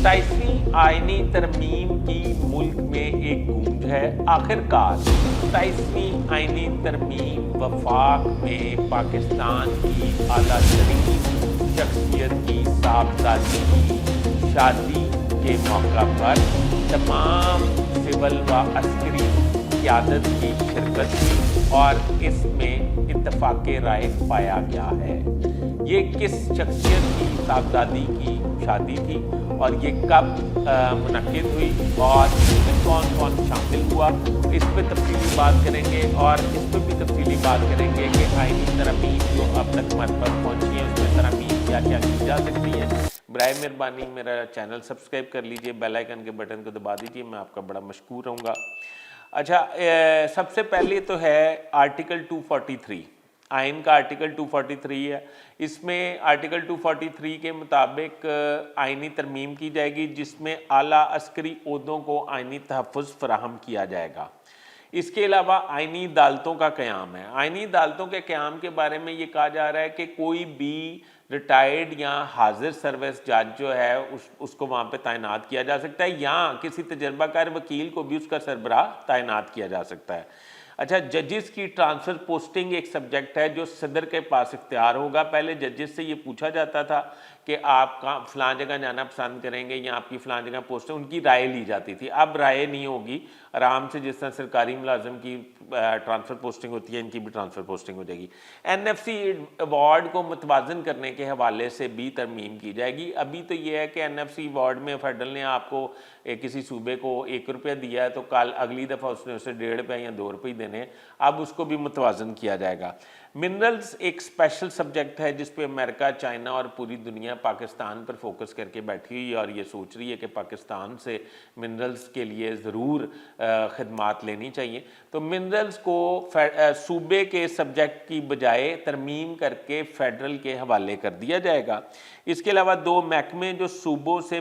27वीं आईनी तरमीम की मुल्क में एक गूंज है। आखिरकार 27वीं आईनी तरमीम वफाक में पाकिस्तान की आला तरीन शख्सियत की साहबजादी की शादी के मौका पर तमाम सिविल व अस्करी क़यादत की शिरकत की और इसमें इत्तफ़ाक़ राय पाया गया है। ये किस शख्सियत की साहबजादी की शादी थी और ये कब मुनक्किद हुई और इसमें कौन कौन शामिल हुआ, इस पर तफसीली बात करेंगे। और इस पर भी तफसीली बात करेंगे कि आईनी तरमीम जो अब तक हमारे पास पहुँची है उसमें तरमीम क्या क्या की जा सकती है। बराए मेहरबानी मेरा चैनल सब्सक्राइब कर लीजिए, बेल आइकन के बटन को दबा दीजिए, मैं आपका बड़ा मशकूर रहूँगा। अच्छा, सबसे पहले तो है आर्टिकल 243, आइन का आर्टिकल 243 है। इसमें आर्टिकल 243 के मुताबिक आइनी तरमीम की जाएगी जिसमें आला अस्करी ओहदों को आइनी तहफ़्फ़ुज़ फ़राहम किया जाएगा। इसके अलावा आइनी अदालतों का क़याम है। आइनी अदालतों के क़याम के बारे में ये कहा जा रहा है कि कोई भी रिटायर्ड या हाजिर सर्विस जज जो है उसको वहाँ पे तैनात किया जा सकता है या किसी तजर्बाकार वकील को भी उसका सरबराह तैनात किया जा सकता है। अच्छा, जजेस की ट्रांसफ़र पोस्टिंग एक सब्जेक्ट है जो सदर के पास इख्तियार होगा। पहले जजेस से ये पूछा जाता था कि आप कहाँ फ़लाँ जगह जाना पसंद करेंगे या आपकी फ़लाँ जगह पोस्ट है, उनकी राय ली जाती थी। अब राय नहीं होगी, आराम से जिस तरह सरकारी मुलाजिम की ट्रांसफ़र पोस्टिंग होती है इनकी भी ट्रांसफ़र पोस्टिंग हो जाएगी। NFC अवार्ड को मुतवाज़न करने के हवाले से भी तरमीम की जाएगी। अभी तो ये है कि NFC अवार्ड में फेडरल ने आपको किसी सूबे को ₹1 दिया है तो कल अगली दफ़ा उसने उसे ₹1.5 या ₹2 देने, अब उसको भी मुतवाज़न किया जाएगा। मिनरल्स एक स्पेशल सब्जेक्ट है जिस पे अमेरिका, चाइना और पूरी दुनिया पाकिस्तान पर फोकस करके बैठी हुई है और ये सोच रही है कि पाकिस्तान से मिनरल्स के लिए ज़रूर खिदमात लेनी चाहिए। तो मिनरल्स को सूबे के सब्जेक्ट की बजाय तरमीम करके फेडरल के हवाले कर दिया जाएगा। इसके अलावा 2 महकमे जो सूबों से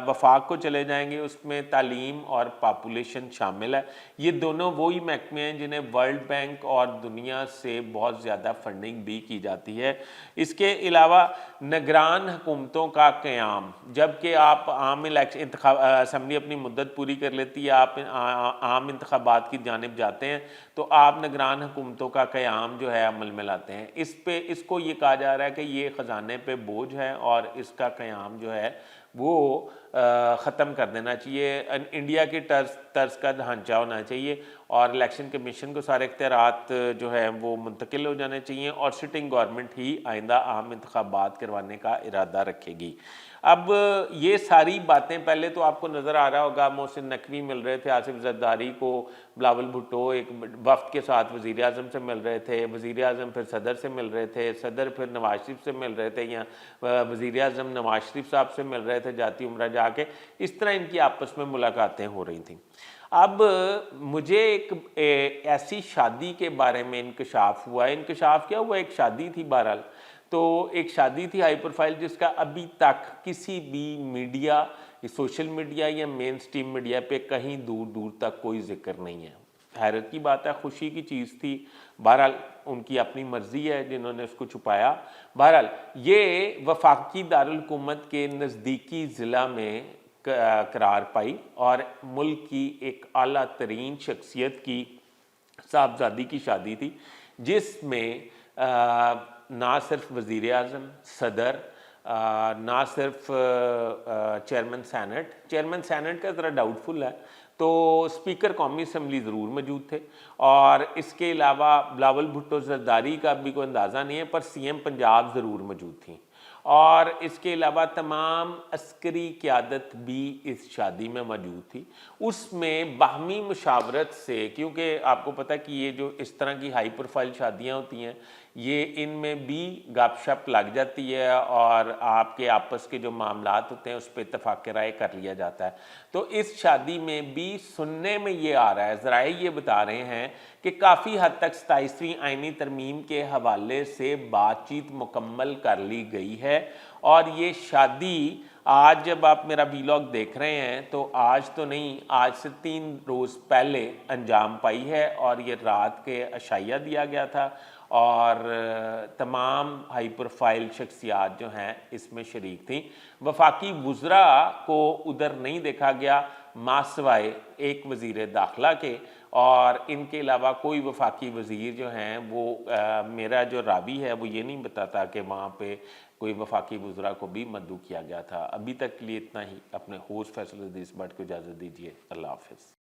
वफाक को चले जाएंगे उसमें तालीम और पॉपुलेशन शामिल है। ये दोनों वही महकमे हैं जिन्हें वर्ल्ड बैंक और दुनिया से बहुत ज़्यादा फंडिंग भी की जाती है। इसके अलावा निगरान हुकूमतों का क़याम, जबकि आप आम इलेक्शन असम्बली अपनी मुद्दत पूरी कर लेती है, आप आम इंतखाबात की जानिब जाते हैं तो आप निगरान हुकूमतों का क़याम जो है अमल में लाते हैं। इसको ये कहा जा रहा है कि ये ख़जाने पे बोझ है और इसका क़याम जो है वो ख़त्म कर देना चाहिए। इंडिया की तर्ज का ढांचा होना चाहिए और इलेक्शन कमीशन को सारे इख्तियारात जो है वो मुंतकिल हो जाने चाहिए और सिटिंग गवर्नमेंट ही आइंदा आम इंतखाबात करवाने का इरादा रखेगी। अब ये सारी बातें पहले तो आपको नज़र आ रहा होगा, मोहसिन नकवी मिल रहे थे आसिफ जरदारी को, बिलावल भुट्टो एक वफ्द के साथ वज़ीर आज़म से मिल रहे थे, वज़ीर आज़म फिर सदर से मिल रहे थे, सदर फिर नवाज शरीफ से मिल रहे थे या वज़ीर आज़म नवाज शरीफ साहब से मिल रहे थे जाती उम्रा जाके। इस तरह इनकी आपस में मुलाकातें हो रही थी। अब मुझे एक ऐसी शादी के बारे में इंकशाफ हुआ। इंकशाफ क्या हुआ, एक शादी थी बहरहाल, तो एक शादी थी हाई प्रोफाइल जिसका अभी तक किसी भी मीडिया, सोशल मीडिया या मेन स्ट्रीम मीडिया पे कहीं दूर दूर तक कोई जिक्र नहीं है। हैरत की बात है, खुशी की चीज़ थी। बहरहाल उनकी अपनी मर्जी है जिन्होंने उसको छुपाया। बहरहाल ये वफाकी दारुल हुकूमत के नज़दीकी ज़िला में करार पाई और मुल्क की एक आला तरीन शख्सियत की साहबजादी की शादी थी जिसमें ना सिर्फ वज़ीर आज़म, सदर, ना सिर्फ चेयरमैन सेनेट का ज़रा डाउटफुल है, तो स्पीकर कौमी असम्बली ज़रूर मौजूद थे और इसके अलावा बिलावल भुट्टो जरदारी का भी कोई अंदाज़ा नहीं है पर CM पंजाब ज़रूर मौजूद थी और इसके अलावा तमाम अस्करी क़यादत भी इस शादी में मौजूद थी। उसमें बाहमी मुशावरत से, क्योंकि आपको पता है कि ये जो इस तरह की हाई प्रोफाइल शादियां होती हैं ये इनमें भी गपशप लग जाती है और आपके आपस के जो मामलात होते हैं उस पर इत्तफाक़ राय कर लिया जाता है। तो इस शादी में भी सुनने में ये आ रहा है, ज़राए ये बता रहे हैं कि काफ़ी हद तक 27वीं आइनी तरमीम के हवाले से बातचीत मुकम्मल कर ली गई है और ये शादी आज जब आप मेरा वीलॉग देख रहे हैं तो आज तो नहीं, आज से 3 रोज़ पहले अंजाम पाई है और ये रात के अशाइया दिया गया था اور تمام ہائی پروفائل شخصیات جو ہیں اس میں شریک تھیں۔ وفاقی وزراء کو ادھر نہیں دیکھا گیا ماں سوائے ایک وزیر داخلہ کے، اور ان کے علاوہ کوئی وفاقی وزیر جو ہیں وہ میرا جو راوی ہے وہ یہ نہیں بتاتا کہ وہاں پہ کوئی وفاقی وزراء کو بھی مدعو کیا گیا تھا۔ ابھی تک کے لیے اتنا ہی۔ اپنے ہوسٹ فیصل حدیث بٹ کو اجازت دیجیے۔ اللہ حافظ۔